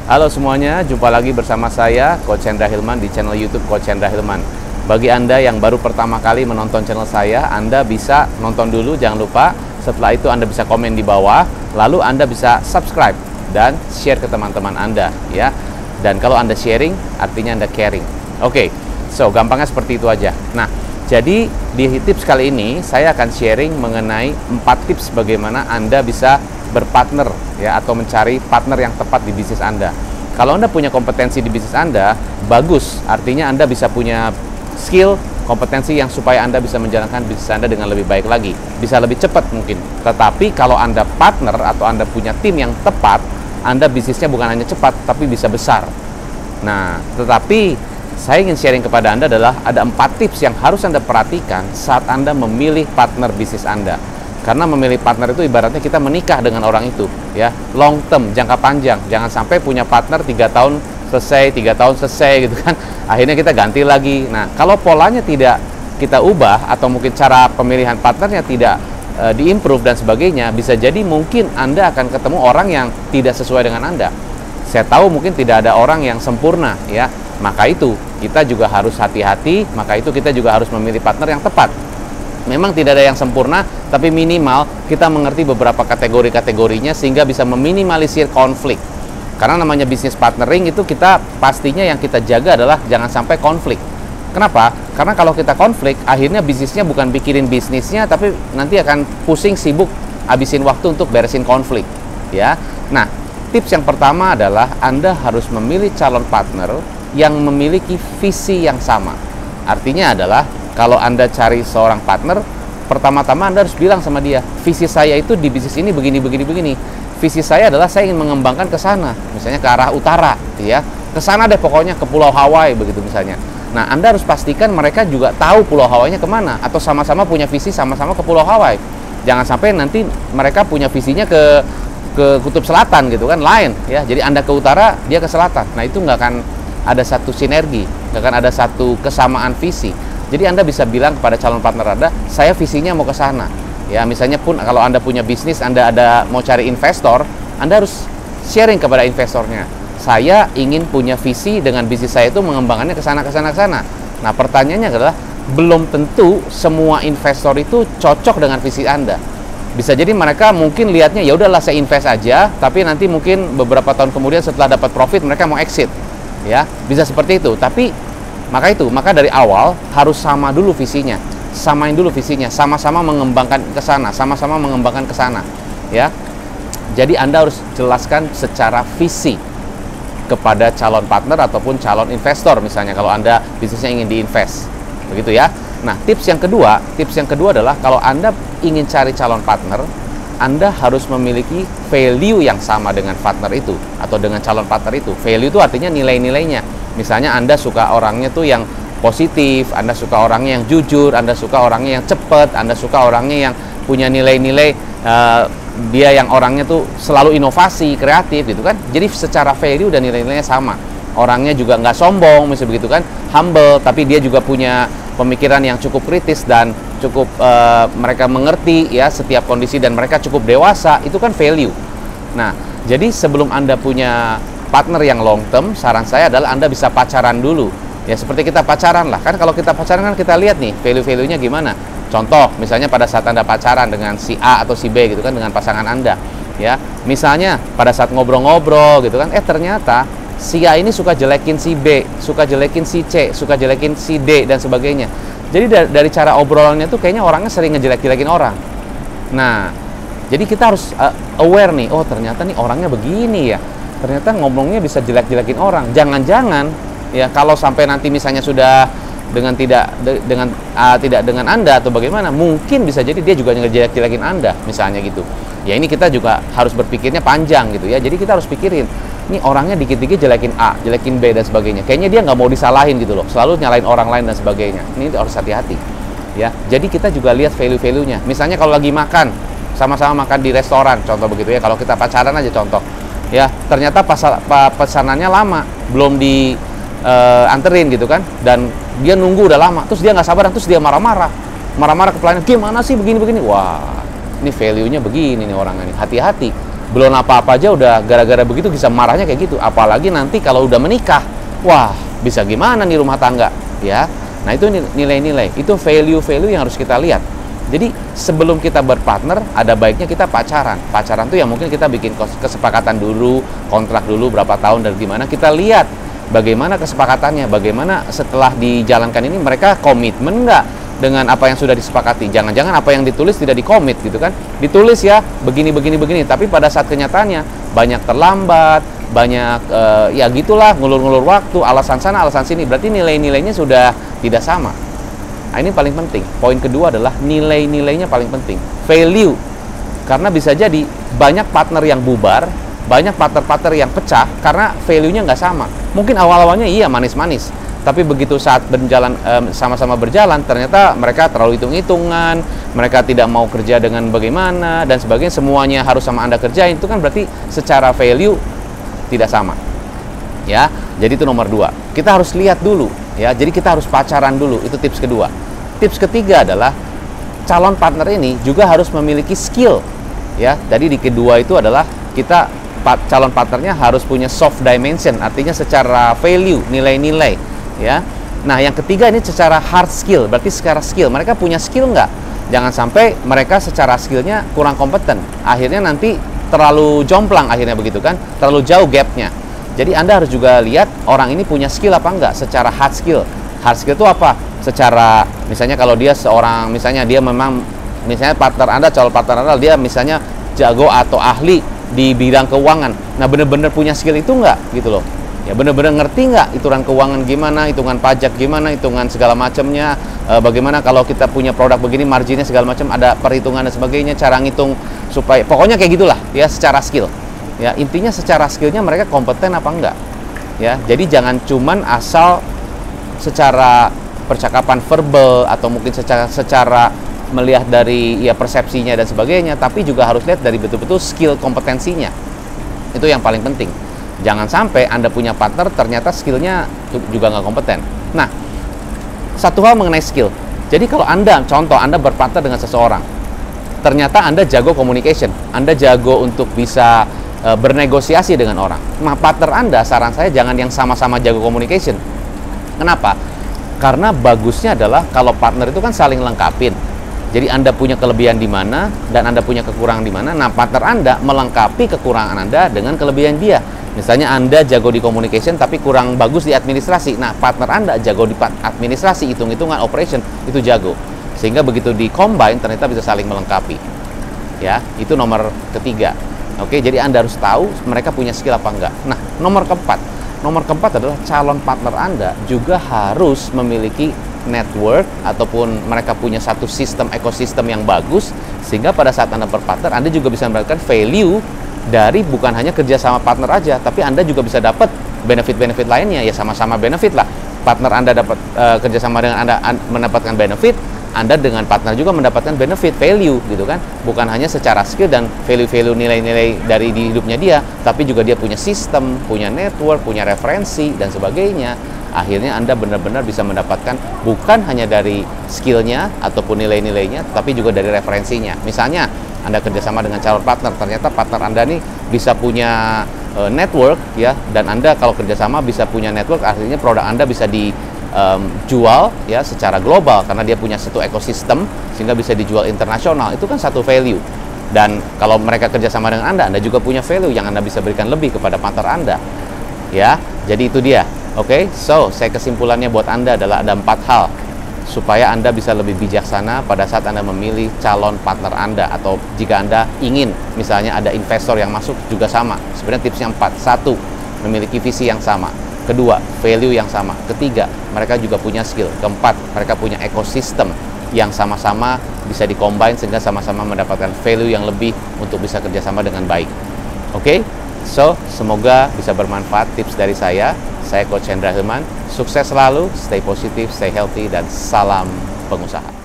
Halo semuanya, jumpa lagi bersama saya, Coach Hendra Hilman di channel YouTube Coach Hendra Hilman. Bagi Anda yang baru pertama kali menonton channel saya, Anda bisa nonton dulu, jangan lupa. Setelah itu Anda bisa komen di bawah, lalu Anda bisa subscribe dan share ke teman-teman Anda, ya. Dan kalau Anda sharing, artinya Anda caring. Oke, so gampangnya seperti itu aja. Nah, jadi di tips kali ini saya akan sharing mengenai 4 tips bagaimana Anda bisa berpartner, ya, atau mencari partner yang tepat di bisnis Anda. Kalau Anda punya kompetensi di bisnis Anda, bagus. Artinya Anda bisa punya skill, kompetensi yang supaya Anda bisa menjalankan bisnis Anda dengan lebih baik lagi. Bisa lebih cepat mungkin. Tetapi kalau Anda partner atau Anda punya tim yang tepat, Anda bisnisnya bukan hanya cepat, tapi bisa besar. Nah, tetapi saya ingin sharing kepada Anda adalah ada 4 tips yang harus Anda perhatikan saat Anda memilih partner bisnis Anda. Karena memilih partner itu ibaratnya kita menikah dengan orang itu, ya, long term, jangka panjang. Jangan sampai punya partner 3 tahun selesai, 3 tahun selesai gitu kan. Akhirnya kita ganti lagi. Nah, kalau polanya tidak kita ubah atau mungkin cara pemilihan partnernya tidak diimprove dan sebagainya, bisa jadi mungkin Anda akan ketemu orang yang tidak sesuai dengan Anda. Saya tahu mungkin tidak ada orang yang sempurna, ya. Maka itu kita juga harus hati-hati, maka itu kita juga harus memilih partner yang tepat. Memang tidak ada yang sempurna, tapi minimal kita mengerti beberapa kategori-kategorinya sehingga bisa meminimalisir konflik. Karena namanya bisnis partnering itu kita pastinya yang kita jaga adalah jangan sampai konflik. Kenapa? Karena kalau kita konflik, akhirnya bisnisnya bukan pikirin bisnisnya, tapi nanti akan pusing, sibuk, habisin waktu untuk beresin konflik, ya. Nah, tips yang pertama adalah Anda harus memilih calon partner yang memiliki visi yang sama. Artinya adalah kalau Anda cari seorang partner, pertama-tama Anda harus bilang sama dia, visi saya itu di bisnis ini begini. Visi saya adalah saya ingin mengembangkan ke sana, misalnya ke arah utara, ya. Ke sana deh pokoknya, ke Pulau Hawaii begitu misalnya. Nah, Anda harus pastikan mereka juga tahu Pulau Hawaii-nya kemana, atau sama-sama punya visi sama-sama ke Pulau Hawaii. Jangan sampai nanti mereka punya visinya ke Kutub Selatan gitu kan, lain, ya. Jadi Anda ke utara, dia ke selatan. Nah, itu nggak akan ada satu sinergi, nggak akan ada satu kesamaan visi. Jadi Anda bisa bilang kepada calon partner Anda, saya visinya mau ke sana. Ya, misalnya pun kalau Anda punya bisnis, Anda mau cari investor, Anda harus sharing kepada investornya. Saya ingin punya visi dengan bisnis saya itu mengembangkannya ke sana. Nah, pertanyaannya adalah belum tentu semua investor itu cocok dengan visi Anda. Bisa jadi mereka mungkin lihatnya ya udahlah saya invest aja, tapi nanti mungkin beberapa tahun kemudian setelah dapat profit mereka mau exit. Ya, bisa seperti itu. Tapi maka dari awal harus sama dulu visinya. Samain dulu visinya, sama-sama mengembangkan ke sana, ya. Jadi Anda harus jelaskan secara visi kepada calon partner ataupun calon investor misalnya kalau Anda bisnisnya ingin diinvest. Begitu ya. Nah, tips yang kedua adalah kalau Anda ingin cari calon partner, Anda harus memiliki value yang sama dengan partner itu atau dengan calon partner itu. Value itu artinya nilai-nilainya. Misalnya Anda suka orangnya tuh yang positif, Anda suka orangnya yang jujur, Anda suka orangnya yang cepat, Anda suka orangnya yang punya nilai-nilai dia yang orangnya tuh selalu inovasi, kreatif gitu kan. Jadi secara value dan nilai-nilainya sama. Orangnya juga nggak sombong, misalnya begitu kan, humble, tapi dia juga punya pemikiran yang cukup kritis dan cukup mereka mengerti ya setiap kondisi dan mereka cukup dewasa, itu kan value. Nah, jadi sebelum Anda punya partner yang long term, saran saya adalah Anda bisa pacaran dulu. Ya seperti kita pacaran lah, kan kalau kita pacaran kan kita lihat nih value-value-nya gimana. Contoh, misalnya pada saat Anda pacaran dengan si A atau si B gitu kan, dengan pasangan Anda. Ya, misalnya pada saat ngobrol-ngobrol gitu kan, ternyata si A ini suka jelekin si B, suka jelekin si C, suka jelekin si D dan sebagainya. Jadi dari cara obrolannya tuh kayaknya orangnya sering ngejelek-jelekin orang. Nah, jadi kita harus aware nih, oh ternyata nih orangnya begini ya. Ternyata ngomongnya bisa jelek-jelekin orang. Jangan-jangan ya kalau sampai nanti misalnya sudah tidak dengan Anda atau bagaimana, mungkin bisa jadi dia juga ngejelek-jelekin Anda misalnya gitu. Ya ini kita juga harus berpikirnya panjang gitu ya. Jadi kita harus pikirin, ini orangnya dikit-dikit jelekin A, jelekin B dan sebagainya. Kayaknya dia nggak mau disalahin gitu loh. Selalu nyalain orang lain dan sebagainya. Ini harus hati-hati. Ya, jadi kita juga lihat value-value-nya. Misalnya kalau lagi makan, sama-sama makan di restoran, contoh begitu ya. Kalau kita pacaran aja contoh. Ya, ternyata pesanannya lama, belum anterin gitu kan. Dan dia nunggu udah lama, terus dia nggak sabar, terus dia marah-marah ke pelayan, gimana sih begini-begini. Wah, ini value-nya begini nih orang ini, hati-hati. Belum apa-apa aja udah gara-gara begitu bisa marahnya kayak gitu. Apalagi nanti kalau udah menikah, wah bisa gimana nih rumah tangga, ya. Nah itu nilai-nilai, itu value-value yang harus kita lihat. Jadi sebelum kita berpartner, ada baiknya kita pacaran. Pacaran tuh yang mungkin kita bikin kesepakatan dulu, kontrak dulu berapa tahun dan gimana. Kita lihat bagaimana kesepakatannya, bagaimana setelah dijalankan ini mereka komitmen nggak dengan apa yang sudah disepakati. Jangan-jangan apa yang ditulis tidak dikomit gitu kan. Ditulis ya begini, tapi pada saat kenyataannya banyak terlambat, banyak ya gitulah, ngulur-ngulur waktu, alasan sana, alasan sini. Berarti nilai-nilainya sudah tidak sama. Nah, ini paling penting. Poin kedua adalah nilai-nilainya paling penting. Value. Karena bisa jadi banyak partner yang bubar, banyak partner-partner yang pecah karena value-nya nggak sama. Mungkin awal-awalnya iya manis-manis, tapi begitu saat berjalan sama-sama berjalan, ternyata mereka terlalu hitung-hitungan, mereka tidak mau kerja dengan bagaimana dan sebagainya, semuanya harus sama Anda kerjain. Itu kan berarti secara value tidak sama. Ya, jadi itu nomor 2. Kita harus lihat dulu, ya. Jadi kita harus pacaran dulu. Itu tips kedua. Tips ketiga adalah calon partner ini juga harus memiliki skill, ya. Jadi di kedua itu adalah kita calon partnernya harus punya soft dimension, artinya secara value, nilai-nilai, ya. Nah, yang ketiga ini secara hard skill, berarti secara skill mereka punya skill nggak? Jangan sampai mereka secara skillnya kurang kompeten, akhirnya nanti terlalu jomplang, akhirnya begitu kan, terlalu jauh gapnya. Jadi Anda harus juga lihat orang ini punya skill apa enggak secara hard skill. Hard skill itu apa? Secara, misalnya kalau dia seorang, misalnya dia memang, misalnya partner Anda, calon partner Anda, dia misalnya jago atau ahli di bidang keuangan. Nah, bener-bener punya skill itu enggak gitu loh. Ya, bener-bener ngerti nggak hitungan keuangan gimana, hitungan pajak gimana, hitungan segala macamnya, bagaimana kalau kita punya produk begini, marginnya segala macam, ada perhitungan dan sebagainya, cara ngitung supaya, pokoknya kayak gitulah ya secara skill. Ya, intinya secara skillnya mereka kompeten apa enggak. Ya, jadi jangan cuman asal secara percakapan verbal atau mungkin secara melihat dari ya persepsinya dan sebagainya, tapi juga harus lihat dari betul-betul skill kompetensinya. Itu yang paling penting. Jangan sampai Anda punya partner ternyata skillnya juga nggak kompeten. Nah, satu hal mengenai skill. Jadi kalau Anda, contoh Anda berpartner dengan seseorang, ternyata Anda jago communication, Anda jago untuk bisa bernegosiasi dengan orang. Nah, partner Anda, saran saya jangan yang sama-sama jago communication. Kenapa? Karena bagusnya adalah kalau partner itu kan saling lengkapin. Jadi Anda punya kelebihan di mana dan Anda punya kekurangan di mana. Nah, partner Anda melengkapi kekurangan Anda dengan kelebihan dia. Misalnya Anda jago di communication tapi kurang bagus di administrasi. Nah, partner Anda jago di administrasi, hitung-hitungan, operation, itu jago. Sehingga begitu di-combine ternyata bisa saling melengkapi. Ya, itu nomor ketiga. Oke, jadi Anda harus tahu mereka punya skill apa enggak. Nah, nomor keempat adalah calon partner Anda juga harus memiliki network ataupun mereka punya satu sistem ekosistem yang bagus sehingga pada saat Anda berpartner Anda juga bisa mendapatkan value dari bukan hanya kerja sama partner aja, tapi Anda juga bisa dapat benefit-benefit lainnya, ya sama-sama benefit lah. Partner Anda dapat kerjasama dengan Anda mendapatkan benefit, Anda dengan partner juga mendapatkan benefit, value gitu kan. Bukan hanya secara skill dan value-value nilai-nilai dari di hidupnya dia, tapi juga dia punya sistem, punya network, punya referensi dan sebagainya. Akhirnya Anda benar-benar bisa mendapatkan bukan hanya dari skillnya ataupun nilai-nilainya, tapi juga dari referensinya. Misalnya Anda kerjasama dengan calon partner, ternyata partner Anda nih bisa punya network ya, dan Anda kalau kerjasama bisa punya network, artinya produk Anda bisa dijual ya secara global karena dia punya satu ekosistem sehingga bisa dijual internasional. Itu kan satu value. Dan kalau mereka kerjasama dengan Anda juga punya value yang Anda bisa berikan lebih kepada partner Anda. Ya, jadi itu dia. Oke, so saya kesimpulannya buat Anda adalah ada 4 hal supaya Anda bisa lebih bijaksana pada saat Anda memilih calon partner Anda, atau jika Anda ingin misalnya ada investor yang masuk juga sama. Sebenarnya tipsnya 4. 1, memiliki visi yang sama. Kedua, value yang sama. Ketiga, mereka juga punya skill. Keempat, mereka punya ekosistem yang sama-sama bisa di-combine sehingga sama-sama mendapatkan value yang lebih untuk bisa kerjasama dengan baik. Oke? So, semoga bisa bermanfaat tips dari saya. Saya Coach Hendra Hilman. Sukses selalu, stay positif, stay healthy, dan salam pengusaha.